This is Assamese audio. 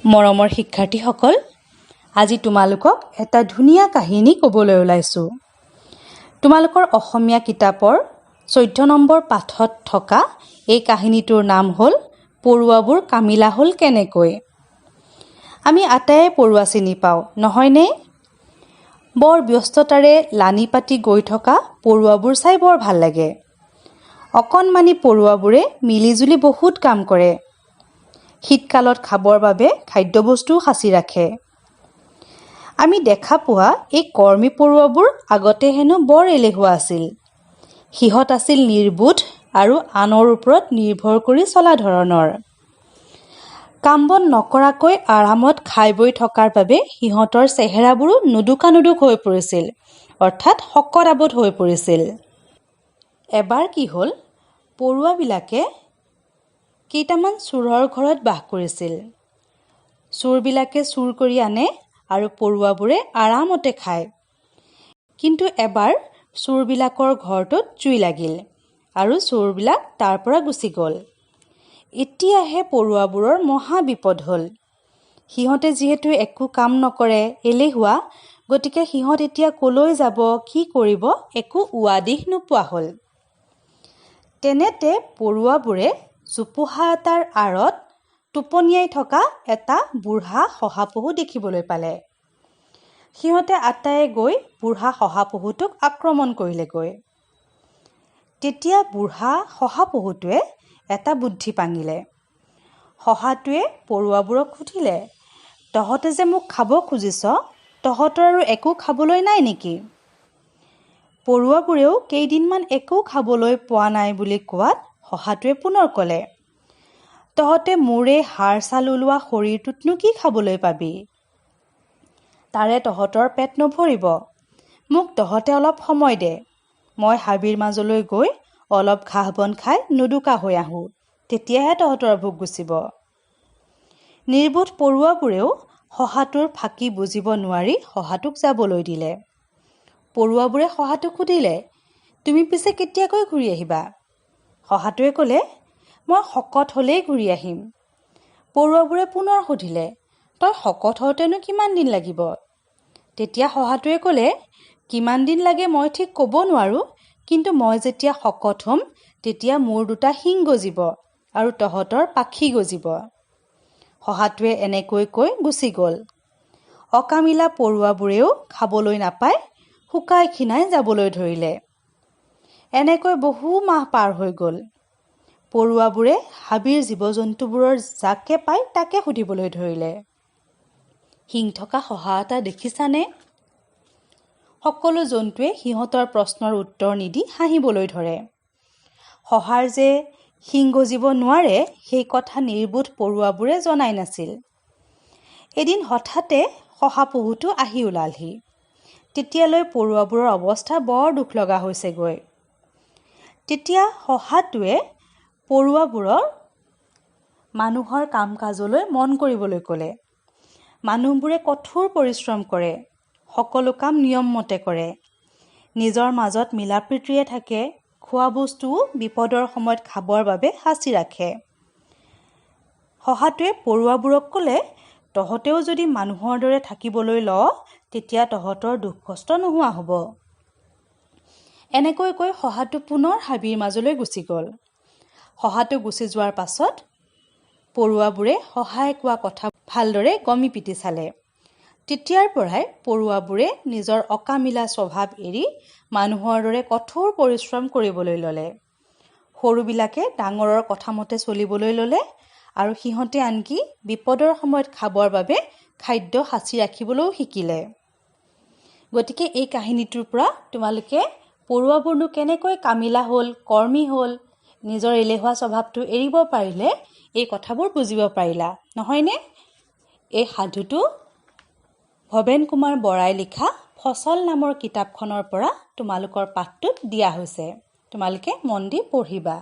মৰমৰ শিক্ষাৰ্থীসকল, আজি তোমালোকক এটা ধুনীয়া কাহিনী ক'বলৈ ওলাইছোঁ। তোমালোকৰ অসমীয়া কিতাপৰ 14 নম্বৰ পাঠত থকা এই কাহিনীটোৰ নাম হ'ল পৰুৱাবোৰ কামিলা হ'ল কেনেকৈ। আমি আটাইয়ে পৰুৱা চিনি পাওঁ, নহয়নে? বৰ ব্যস্ততাৰে লানি পাতি গৈ থকা পৰুৱাবোৰ চাই বৰ ভাল লাগে। অকণমানি পৰুৱাবোৰে মিলিজুলি বহুত কাম কৰে। শীতকালত খাবৰ বাবে খাদ্যবস্তুও সাঁচি ৰাখে। আমি দেখা পোৱা এই কৰ্মী পৰুৱাবোৰ আগতে হেনো বৰ এলেহুৱা আছিল। সিহঁত আছিল নিৰ্বোধ আৰু আনৰ ওপৰত নিৰ্ভৰ কৰি চলা ধৰণৰ। কাম বন নকৰাকৈ আৰামত খাই বৈ থকাৰ বাবে সিহঁতৰ চেহেৰাবোৰো নুদুকা নুদুক হৈ পৰিছিল, অৰ্থাৎ শকত আবত হৈ পৰিছিল। এবাৰ কি হ'ল, পৰুৱাবিলাকে কেইটামান চোৰৰ ঘৰত বাস কৰিছিল। চোৰবিলাকে চুৰ কৰি আনে আৰু পৰুৱাবোৰে আৰামতে খায়। কিন্তু এবাৰ চোৰবিলাকৰ ঘৰটোত জুই লাগিল আৰু চোৰবিলাক তাৰ পৰা গুচি গ'ল। এতিয়াহে পৰুৱাবোৰৰ মহা বিপদ হ'ল। সিহঁতে যিহেতু একো কাম নকৰে, এলেহুৱা, গতিকে সিহঁত এতিয়া ক'লৈ যাব, কি কৰিব, একো উৱা দিশ নোপোৱা হ'ল। তেনেতে পৰুৱাবোৰে জোপোহা এটাৰ আঁৰত টোপনিয়াই থকা এটা বুঢ়া শহাপহু দেখিবলৈ পালে। সিহঁতে আটাইয়ে গৈ বুঢ়া শহাপহুটোক আক্ৰমণ কৰিলেগৈ। তেতিয়া বুঢ়া শহাপহুটোৱে এটা বুদ্ধি পাঙিলে। শহাটোৱে পৰুৱাবোৰক সুধিলে, তহঁতে যে মোক খাব খুজিছ, তহঁতৰ আৰু একো খাবলৈ নাই নেকি? পৰুৱাবোৰেও কেইদিনমান একো খাবলৈ পোৱা নাই বুলি কোৱাত শহাটোৱে পুনৰ ক'লে, তহঁতে মোৰ এই হাড় ছাল ওলোৱা শৰীৰটোতনো কি খাবলৈ পাবি? তাৰে তহঁতৰ পেট নভৰিব। মোক তহঁতে অলপ সময় দে। মই হাবিৰ মাজলৈ গৈ অলপ ঘাঁহ বন খাই নুদুকা হৈ আহোঁ, তেতিয়াহে তহঁতৰ ভোক গুচিব। নিৰ্বোধ পৰুৱাবোৰেও শহাটোৰ ফাঁকি বুজিব নোৱাৰি শহাটোক যাবলৈ দিলে। পৰুৱাবোৰে শহাটোক সুধিলে, তুমি পিছে কেতিয়াকৈ ঘূৰি আহিবা? শহাটোৱে ক'লে, মই শকত হ'লেই ঘূৰি আহিম। পৰুৱাবোৰে পুনৰ সুধিলে, তই শকত হওঁতেনো কিমান দিন লাগিব? তেতিয়া শহাটোৱে ক'লে, কিমান দিন লাগে মই ঠিক ক'ব নোৱাৰোঁ, কিন্তু মই যেতিয়া শকত হ'ম তেতিয়া মোৰ দুটা শিং গজিব আৰু তহঁতৰ পাখি গজিব। শহাটোৱে এনেকৈ কৈ গুচি গ'ল। অকামিলা পৰুৱাবোৰেও খাবলৈ নাপাই শুকাই ক্ষীণাই যাবলৈ ধৰিলে। এনেকৈ বহু মাহ পাৰ হৈ গ'ল। পৰুৱাবোৰে হাবিৰ জীৱ-জন্তুবোৰৰ যাকে পায় তাকে সুধিবলৈ ধৰিলে, শিং থকা শহা এটা দেখিছানে? সকলো জন্তুৱে সিহঁতৰ প্ৰশ্নৰ উত্তৰ নিদি হাঁহিবলৈ ধৰে। শহাৰ যে শিং গজিব নোৱাৰে সেই কথা নিৰ্বোধ পৰুৱাবোৰে জনাই নাছিল। এদিন হঠাতে শহাপহুটো আহি ওলালহি। তেতিয়ালৈ পৰুৱাবোৰৰ অৱস্থা বৰ দুখ লগা হৈছেগৈ। তেতিয়া শহাটোৱে পৰুৱাবোৰৰ মানুহৰ কাম কাজলৈ মন কৰিবলৈ ক'লে। মানুহবোৰে কঠোৰ পৰিশ্ৰম কৰে, সকলো কাম নিয়মমতে কৰে, নিজৰ মাজত মিলাপ্ৰীতিৰে থাকে, খোৱা বস্তুও বিপদৰ সময়ত খাবৰ বাবে সাঁচি ৰাখে। শহাটোৱে পৰুৱাবোৰক ক'লে, তহঁতেও যদি মানুহৰ দৰে থাকিবলৈ ল' তেতিয়া তহঁতৰ দুখ কষ্ট নোহোৱা হ'ব। এনেকৈ কৈ শহাটো পুনৰ হাবিৰ মাজলৈ গুচি গ'ল। শহাটো গুচি যোৱাৰ পাছত পৰুৱাবোৰে শহাই কোৱা কথা ভালদৰে গমি পিটি চালে। তেতিয়াৰ পৰাই পৰুৱাবোৰে নিজৰ অকামিলা স্বভাৱ এৰি মানুহৰ দৰে কঠোৰ পৰিশ্ৰম কৰিবলৈ ল'লে। সৰুবিলাকে ডাঙৰৰ কথামতে চলিবলৈ ল'লে আৰু সিহঁতে আনকি বিপদৰ সময়ত খাবৰ বাবে খাদ্য সাঁচি ৰাখিবলৈও শিকিলে। গতিকে এই কাহিনীটোৰ পৰা তোমালোকে পৰুৱাবোৰনো কেনেকৈ কামিলা হ'ল, কৰ্মী হ'ল, নিজৰ এলেহুৱা স্বভাৱটো এৰিব পাৰিলে, এই কথাবোৰ বুজিব পাৰিলা, নহয়নে? এই সাধুটো ভৱেন কুমাৰ বৰাই লিখা ফচল নামৰ কিতাপখনৰ পৰা তোমালোকৰ পাঠটোত দিয়া হৈছে। তোমালোকে মন দি পঢ়িবা।